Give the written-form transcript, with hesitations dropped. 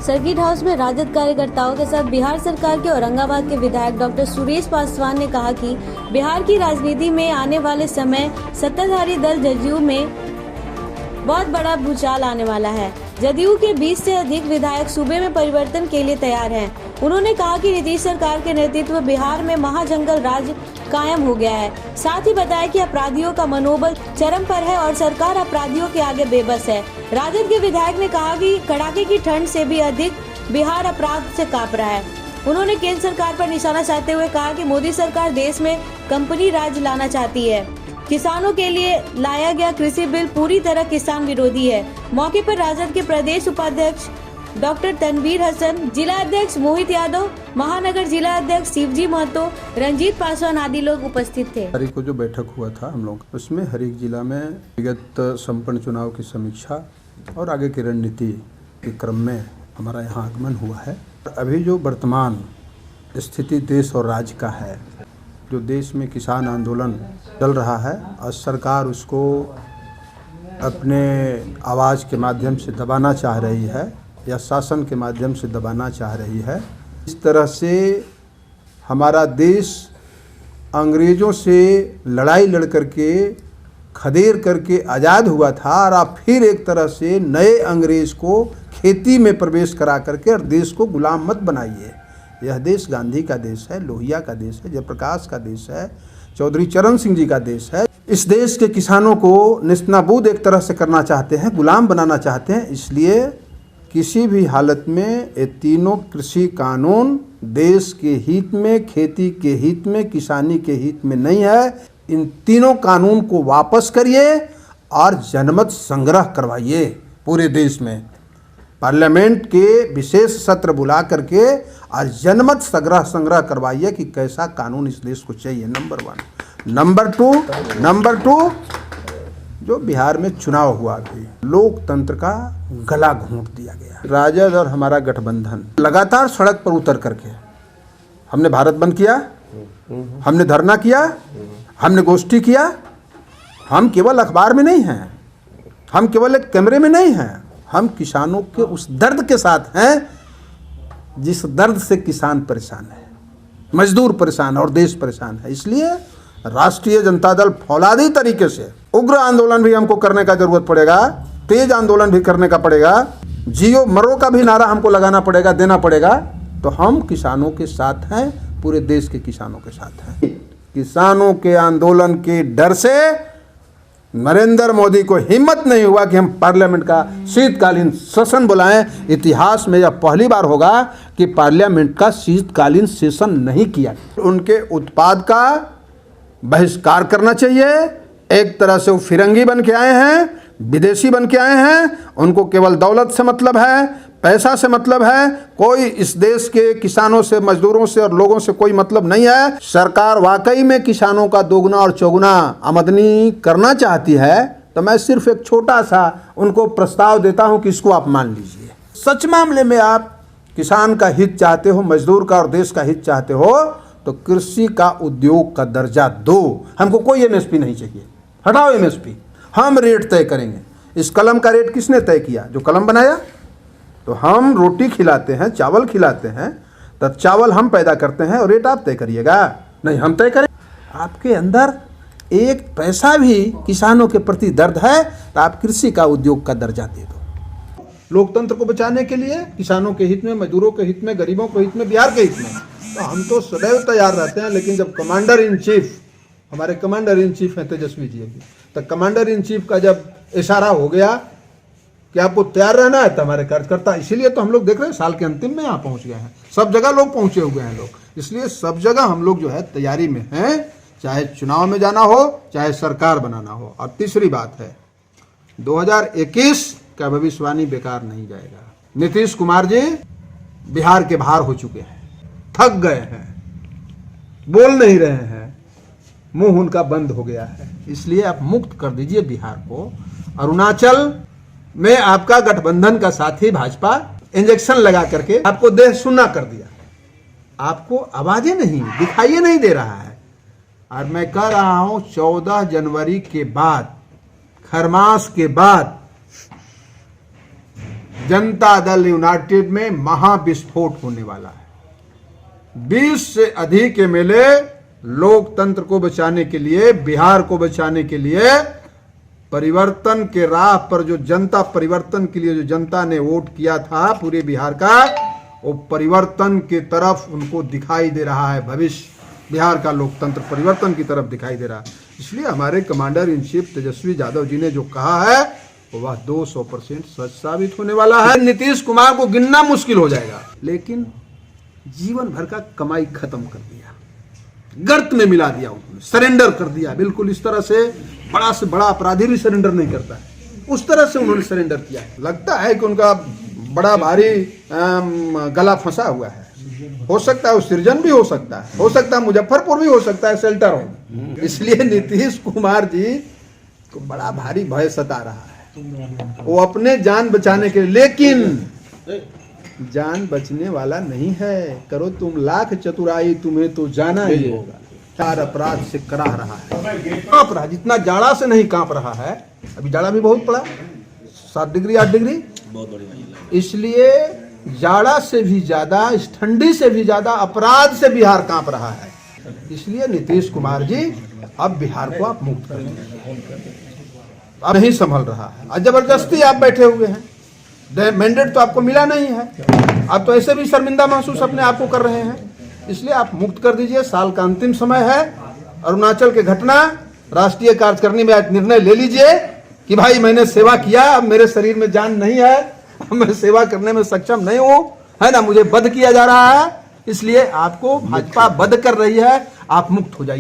Circuit house में राजद कार्यकर्ताओं के साथ बिहार सरकार के औरंगाबाद के विधायक डॉक्टर सुरेश पासवान ने कहा कि बिहार की राजनीति में आने वाले समय सत्ताधारी दल जदयू में बहुत बड़ा भूचाल आने वाला है। जदयू के 20 से अधिक विधायक सूबे में परिवर्तन के लिए तैयार हैं। उन्होंने कहा कि नीतीश सरकार के नेतृत्व में बिहार में महाजंगल राज कायम हो गया है। साथ ही बताया कि अपराधियों का मनोबल चरम पर है और सरकार अपराधियों के आगे बेबस है। राजद के विधायक ने कहा कि कड़ाके की ठंड से भी अधिक बिहार अपराध से कांप रहा है। उन्होंने केंद्र सरकार पर निशाना साधते हुए कहा कि मोदी सरकार देश में कंपनी राज लाना चाहती है। किसानों के लिए लाया गया कृषि बिल पूरी तरह किसान विरोधी है। मौके पर राजद के प्रदेश उपाध्यक्ष डॉक्टर तनवीर हसन, जिला अध्यक्ष मोहित यादव, महानगर जिला अध्यक्ष शिवजी महतो, रंजीत पासवान आदि लोग उपस्थित थे। तारीख को जो बैठक हुआ था हम लोग, उसमें हर एक जिला में विगत संपन्न चुनाव की समीक्षा और आगे की रणनीति के क्रम में हमारा यहाँ आगमन हुआ है। अभी जो वर्तमान स्थिति देश और राज्य का है, जो देश में किसान आंदोलन चल रहा है और सरकार उसको अपने आवाज़ के माध्यम से दबाना चाह रही है या शासन के माध्यम से दबाना चाह रही है। इस तरह से हमारा देश अंग्रेज़ों से लड़ाई लड़ करके खदेड़ करके आज़ाद हुआ था और आप फिर एक तरह से नए अंग्रेज़ को खेती में प्रवेश करा करके और देश को गुलाम मत बनाइए। यह देश गांधी का देश है, लोहिया का देश है, जयप्रकाश का देश है, चौधरी चरण सिंह जी का देश है। इस देश के किसानों को निस्तानाबूद एक तरह से करना चाहते हैं, गुलाम बनाना चाहते हैं। इसलिए किसी भी हालत में ये तीनों कृषि कानून देश के हित में, खेती के हित में, किसानी के हित में नहीं है। इन तीनों कानून को वापस करिए और जनमत संग्रह करवाइए पूरे देश में। पार्लियामेंट के विशेष सत्र बुला करके और जनमत संग्रह करवाइए कि कैसा कानून इस देश को चाहिए। नंबर 1। नंबर टू जो बिहार में चुनाव हुआ भी, लोकतंत्र का गला घोंट दिया गया। राजद और हमारा गठबंधन लगातार सड़क पर उतर करके हमने भारत बंद किया, हमने धरना किया, हमने गोष्ठी किया। हम केवल अखबार में नहीं हैं, हम केवल एक कैमरे में नहीं हैं, हम किसानों के उस दर्द के साथ हैं जिस दर्द से किसान परेशान है, मजदूर परेशान है और देश परेशान है। इसलिए राष्ट्रीय जनता दल फौलादी तरीके से उग्र आंदोलन भी हमको करने का जरूरत पड़ेगा, तेज आंदोलन भी करने का पड़ेगा, जियो मरो का भी नारा हमको लगाना पड़ेगा, देना पड़ेगा। तो हम किसानों के साथ हैं, पूरे देश के किसानों के साथ हैं। किसानों के आंदोलन के डर से नरेंद्र मोदी को हिम्मत नहीं हुआ कि हम पार्लियामेंट का शीतकालीन सेशन बुलाएं। इतिहास में यह पहली बार होगा कि पार्लियामेंट का शीतकालीन सेशन नहीं किया। उनके उत्पाद का बहिष्कार करना चाहिए। एक तरह से वो फिरंगी बन के आए हैं, विदेशी बन के आए हैं। उनको केवल दौलत से मतलब है, पैसा से मतलब है। कोई इस देश के किसानों से, मजदूरों से और लोगों से कोई मतलब नहीं है। सरकार वाकई में किसानों का दोगुना और चौगुना आमदनी करना चाहती है तो मैं सिर्फ एक छोटा सा उनको प्रस्ताव देता हूं कि इसको आप मान लीजिए। सच मामले में आप किसान का हित चाहते हो, मजदूर का और देश का हित चाहते हो तो कृषि का उद्योग का दर्जा दो। हमको कोई एमएसपी नहीं चाहिए, हटाओ एमएसपी। हम रेट तय करेंगे। इस कलम का रेट किसने तय किया? जो कलम बनाया। तो हम रोटी खिलाते हैं, चावल खिलाते हैं, तब चावल हम पैदा करते हैं और रेट आप तय करिएगा? नहीं, हम तय करें। आपके अंदर एक पैसा भी किसानों के प्रति दर्द है तो आप कृषि का उद्योग का दर्जा दे दो। लोकतंत्र को बचाने के लिए, किसानों के हित में, मजदूरों के हित में, गरीबों के हित में, बिहार के हित में, तो हम तो सदैव तैयार रहते हैं। लेकिन जब कमांडर इन चीफ, हमारे कमांडर इन चीफ हैं तेजस्वी जी अभी, तो कमांडर इन चीफ का जब इशारा हो गया कि आपको तैयार रहना है तो हमारे कार्यकर्ता, इसीलिए तो हम लोग देख रहे हैं साल के अंतिम में यहाँ पहुँच गए हैं। सब जगह लोग पहुँचे हुए हैं लोग, इसलिए सब जगह हम लोग जो है तैयारी में हैं, चाहे चुनाव में जाना हो, चाहे सरकार बनाना हो। और तीसरी बात है, 2021 का भविष्यवाणी बेकार नहीं जाएगा। नीतीश कुमार जी बिहार के बाहर हो चुके हैं, थक गए हैं, बोल नहीं रहे हैं, मुंह उनका बंद हो गया है। इसलिए आप मुक्त कर दीजिए बिहार को। अरुणाचल में आपका गठबंधन का साथी भाजपा इंजेक्शन लगा करके आपको देह सुन्ना कर दिया, आपको आवाजें नहीं, दिखाई नहीं दे रहा है। और मैं कह रहा हूं 14 जनवरी के बाद, खरमास के बाद जनता दल यूनाइटेड में महाविस्फोट होने वाला है। 20 से अधिक एमएलए लोकतंत्र को बचाने के लिए, बिहार को बचाने के लिए, परिवर्तन के राह पर जो जनता, परिवर्तन के लिए जो जनता ने वोट किया था पूरे बिहार का, वो परिवर्तन की तरफ उनको दिखाई दे रहा है। भविष्य बिहार का लोकतंत्र परिवर्तन की तरफ दिखाई दे रहा है। इसलिए हमारे commander in chief Tejashwi Yadav ji ने जो कहा है वह 200% सच साबित होने वाला है। नीतीश कुमार को गिनना मुश्किल हो जाएगा, लेकिन जीवन भर का कमाई खत्म कर दिया, गर्त में मिला दिया, उन्होंने सरेंडर कर दिया। बिल्कुल इस तरह से बड़ा अपराधी भी सरेंडर नहीं करता है, उस तरह से उन्होंने सरेंडर किया है। लगता है कि उनका बड़ा भारी गला फंसा हुआ है। हो सकता है वो सृजन भी हो सकता है मुजफ्फरपुर भी हो सकता है शेल्टर हो। इसलिए नीतीश कुमार जी को बड़ा भारी भय सता रहा है, वो अपने जान बचाने के लिए, लेकिन जान बचने वाला नहीं है। करो तुम लाख चतुराई, तुम्हें तो जाना ही होगा। चार अपराध से कराह रहा है, कांप रहा है, जितना जाड़ा से नहीं कांप रहा है। अभी जाड़ा भी बहुत पड़ा, 7 डिग्री 8 डिग्री, इसलिए जाड़ा से भी ज्यादा, इस ठंडी से भी ज्यादा अपराध से बिहार कांप रहा है। इसलिए नीतीश कुमार जी अब बिहार को आप मुक्त करेंगे, अब नहीं संभल रहा है। और जबरदस्ती आप बैठे हुए हैं, मैंडेट तो आपको मिला नहीं है, आप तो ऐसे भी शर्मिंदा महसूस अपने आप को कर रहे हैं। इसलिए आप मुक्त कर दीजिए, साल का अंतिम समय है। अरुणाचल के घटना, राष्ट्रीय कार्यकारिणी में आज निर्णय ले लीजिए कि भाई मैंने सेवा किया, अब मेरे शरीर में जान नहीं है, मैं सेवा करने में सक्षम नहीं हूं, है ना, मुझे वध किया जा रहा है, इसलिए आपको भाजपा वध कर रही है, आप मुक्त हो जाइए।